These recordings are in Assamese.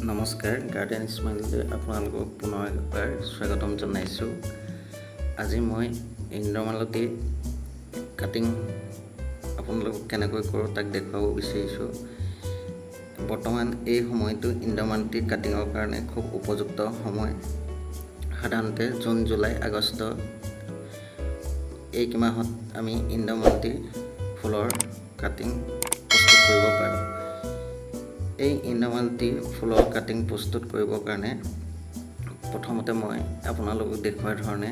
নমস্কাৰ, গাৰ্ডেন স্মাইললৈ আপোনালোকক পুনৰ এবাৰ স্বাগতম জনাইছোঁ। আজি মই ইন্দ্ৰমালতী কাটিং আপোনালোকক কেনেকৈ কৰোঁ তাক দেখুৱাব বিচাৰিছোঁ। বৰ্তমান এই সময়টো ইন্দ্ৰমালতী কাটিঙৰ কাৰণে খুব উপযুক্ত সময়। সাধাৰণতে জুন, জুলাই, আগষ্ট এই মাহত আমি ইন্দ্ৰমালতী ফুলৰ কাটিং প্ৰস্তুত কৰিব পাৰোঁ। এই ইন্দ্ৰমালতী ফুলৰ কাটিং প্ৰস্তুত কৰিবৰ কাৰণে প্ৰথমতে মই আপোনালোকক দেখুওৱাৰ ধৰণে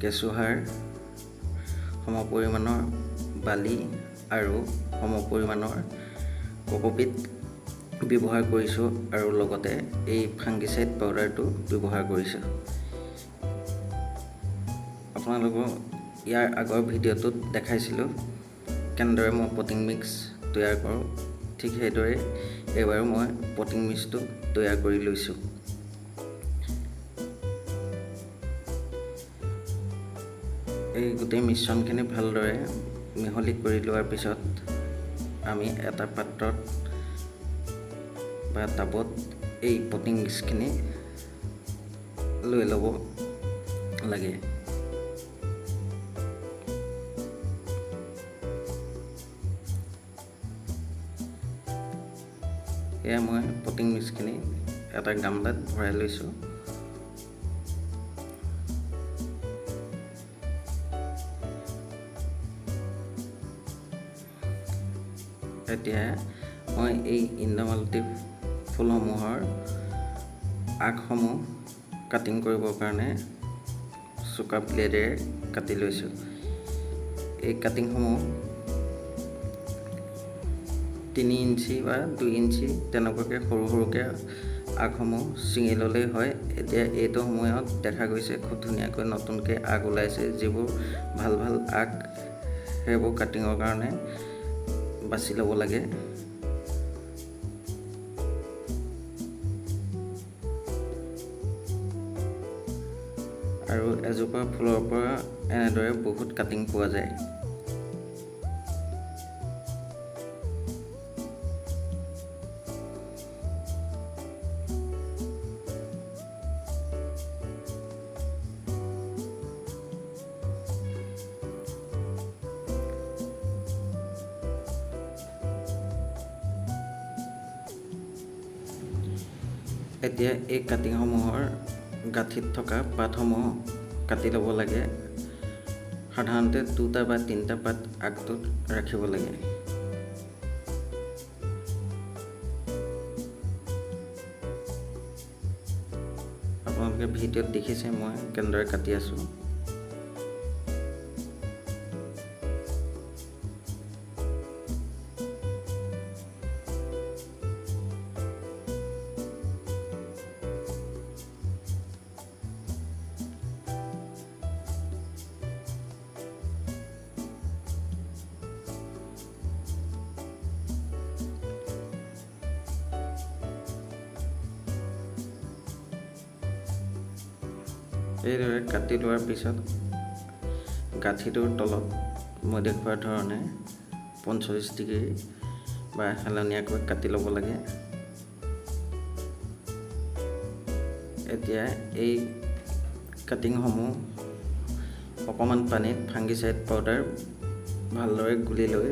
কেঁচুসাৰ, সমপৰিমাণৰ বালি আৰু সমপৰিমাণৰ কোকোপিট ব্যৱহাৰ কৰিছোঁ আৰু লগতে এই ফাংগিচাইড পাউডাৰটো ব্যৱহাৰ কৰিছোঁ। আপোনালোকক ইয়াৰ আগৰ ভিডিঅ'টোত দেখাইছিলোঁ কেনেদৰে মই পটিং মিক্স তৈয়াৰ কৰোঁ। ঠিক সেইদৰে এইবাৰো মই পটিং মিক্সটো তৈয়াৰ কৰি লৈছোঁ। এই গোটেই মিশ্ৰণখিনি ভালদৰে মিহলি কৰি লোৱাৰ পিছত আমি এটা পাত্ৰত বা টাবত এই পটিং মিক্সখিনি লৈ ল'ব লাগে। এয়া মই পটিং মিক্সখিনি এটা গামলাত ভৰাই লৈছোঁ। এতিয়া মই এই ইন্দ্ৰমালতী ফুলসমূহৰ আগসমূহ কাটিং কৰিবৰ কাৰণে চোকা ব্লেডেৰে কাটি লৈছোঁ। এই কাটিংসমূহ 3 ইঞ্চি বা 2 ইঞ্চি তেনেকুৱাকৈ সৰু সৰুকৈ আগসমূহ ছিঙি ল'লেই হয়। এতিয়া এইটো সময়ত দেখা গৈছে খুব ধুনীয়াকৈ নতুনকৈ আগ ওলাইছে। যিবোৰ ভাল ভাল আগ সেইবোৰ কাটিঙৰ কাৰণে বাছি ল'ব লাগে। আৰু এজোপা ফুলৰ পৰা এনেদৰে বহুত কাটিং পোৱা যায়। এতিয়া এই কাটিংসমূহৰ গাঁঠিত থকা পাতসমূহ কাটি ল'ব লাগে। সাধাৰণতে 2টা বা 3টা পাত আগটোত ৰাখিব লাগে। আপোনালোকে ভিডিঅ'ত দেখিছে মই কেনেদৰে কাটি আছোঁ। এইদৰে কাটি লোৱাৰ পিছত গাঁঠিটোৰ তলত মই দেখুওৱাৰ ধৰণে 45 ডিগ্ৰী বা হেলনীয়াকৈ কাটি ল'ব লাগে। এতিয়া এই কাটিংসমূহ অকণমান পানীত ফাংগিচাইড পাউডাৰ ভালদৰে গুলি লৈ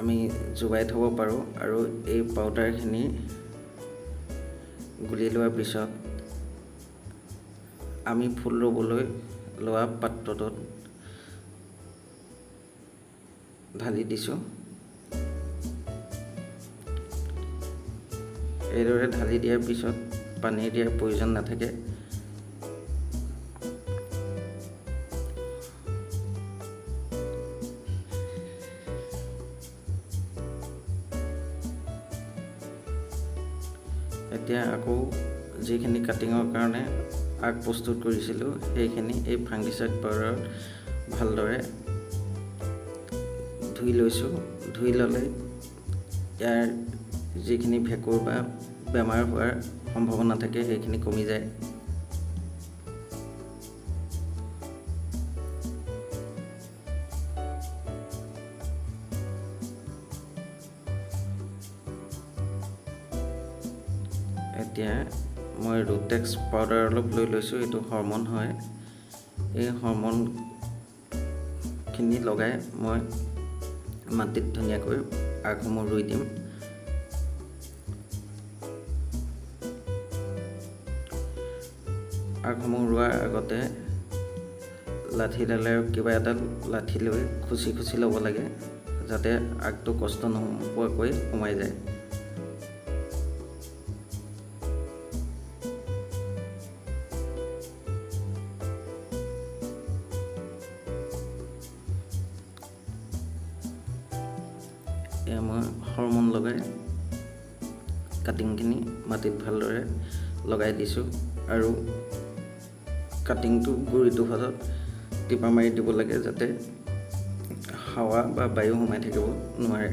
আমি জোবাই থ'ব পাৰোঁ। আৰু এই পাউডাৰখিনি গুলি লোৱাৰ পিছত আমি ফুল ৰুবলৈ লোৱা পাত্ৰটোত ঢালি দিছোঁ। এইদৰে ঢালি দিয়াৰ পিছত পানী দিয়াৰ প্ৰয়োজন নাথাকে। এতিয়া আকৌ যিখিনি কাটিঙৰ কাৰণে আগ প্ৰস্তুত কৰিছিলোঁ সেইখিনি এই ফাংগিচাইড পাউডাৰত ভালদৰে ধুই লৈছোঁ। ধুই ল'লে ইয়াৰ যিখিনি ভেঁকুৰ বা বেমাৰ হোৱাৰ সম্ভাৱনা থাকে সেইখিনি কমি যায়। এতিয়া মই ৰুটেক্স পাউডাৰ অলপ লৈ লৈছোঁ। এইটো হৰমন হয়। এই হৰমনখিনি লগাই মই মাটিত ধুনীয়াকৈ আগসমূহ ৰুই দিম। আগসমূহ ৰোৱাৰ আগতে লাঠিডালে কিবা এটা লাঠি লৈ খুচি খুচি ল'ব লাগে, যাতে আগটো কষ্ট নোপোৱাকৈ সোমাই যায়। এয়া মই হৰমন লগাই কাটিংখিনি মাটিত ভালদৰে লগাই দিছোঁ আৰু কাটিংটো গুৰিটো ভাগত টিপা মাৰি দিব লাগে, যাতে হাৱা বা বায়ু সোমাই থাকিব নোৱাৰে।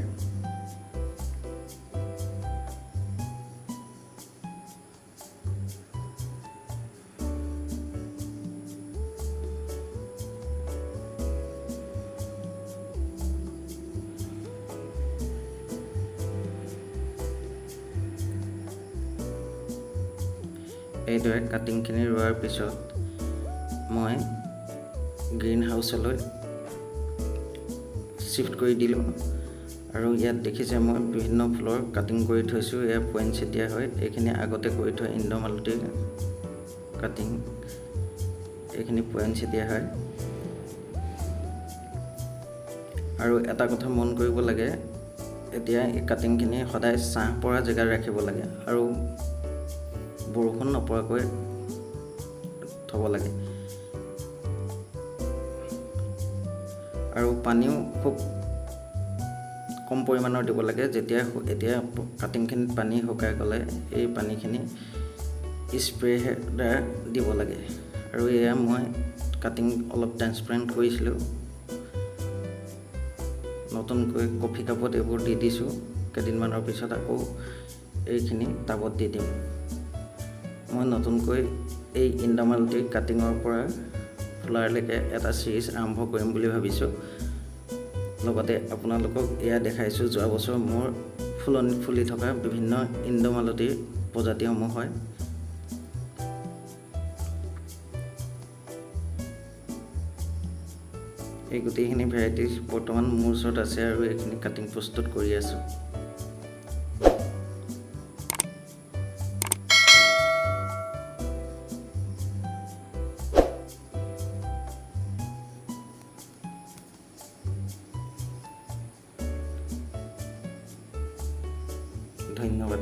এইদৰে কাটিংখিনি ৰোৱাৰ পিছত মই গ্ৰীণ হাউচলৈ শ্বিফ্ট কৰি দিলোঁ আৰু ইয়াত দেখিছে মই বিভিন্ন ফুলৰ কাটিং কৰি থৈছোঁ। এয়া পইনচেটিয়া হয়। এইখিনি আগতে কৰি থোৱা ইন্দ্ৰমালতীৰ কাটিং, এইখিনি পইনচেটিয়া হয়। আৰু এটা কথা মন কৰিব লাগে, এতিয়া এই কাটিংখিনি সদায় ছাঁ পৰা জেগাত ৰাখিব লাগে আৰু বৰষুণ নপৰাকৈ থ'ব লাগে। আৰু পানীও খুব কম পৰিমাণৰ দিব লাগে। এতিয়া কাটিংখিনিত পানী শুকাই গ'লে এই পানীখিনি স্প্ৰে' দ্বাৰা দিব লাগে। আৰু এয়া মই কাটিং অলপ ট্ৰান্সপাৰেণ্ট কৰিছিলোঁ, নতুনকৈ কফি কাপত এইবোৰ দি দিছোঁ। কেইদিনমানৰ পিছত আকৌ এইখিনি টাবত দি দিম। মই নতুনকৈ এই ইন্দ্ৰমালতী কাটিঙৰ পৰা ফুলাৰলৈকে এটা চিৰিজ আৰম্ভ কৰিম বুলি ভাবিছোঁ। লগতে আপোনালোকক এয়া দেখাইছোঁ যোৱা বছৰ মোৰ ফুলনিত ফুলি থকা বিভিন্ন ইন্দ্ৰমালতীৰ প্ৰজাতিসমূহ হয়। এই গোটেইখিনি ভেৰাইটিজ বৰ্তমান মোৰ ওচৰত আছে আৰু এইখিনি কাটিং প্ৰস্তুত কৰি আছোঁ। ধন্যবাদ।